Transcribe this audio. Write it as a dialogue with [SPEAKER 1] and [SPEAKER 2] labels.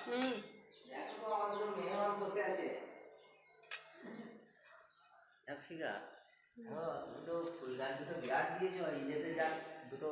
[SPEAKER 1] হুম।
[SPEAKER 2] দেখো তো আমাদের মেহমান বসে আছে।
[SPEAKER 3] আচ্ছা
[SPEAKER 2] তুমি তো ফুল গাছ দুটো বিরাট দিয়েছো, ঈদেতে যা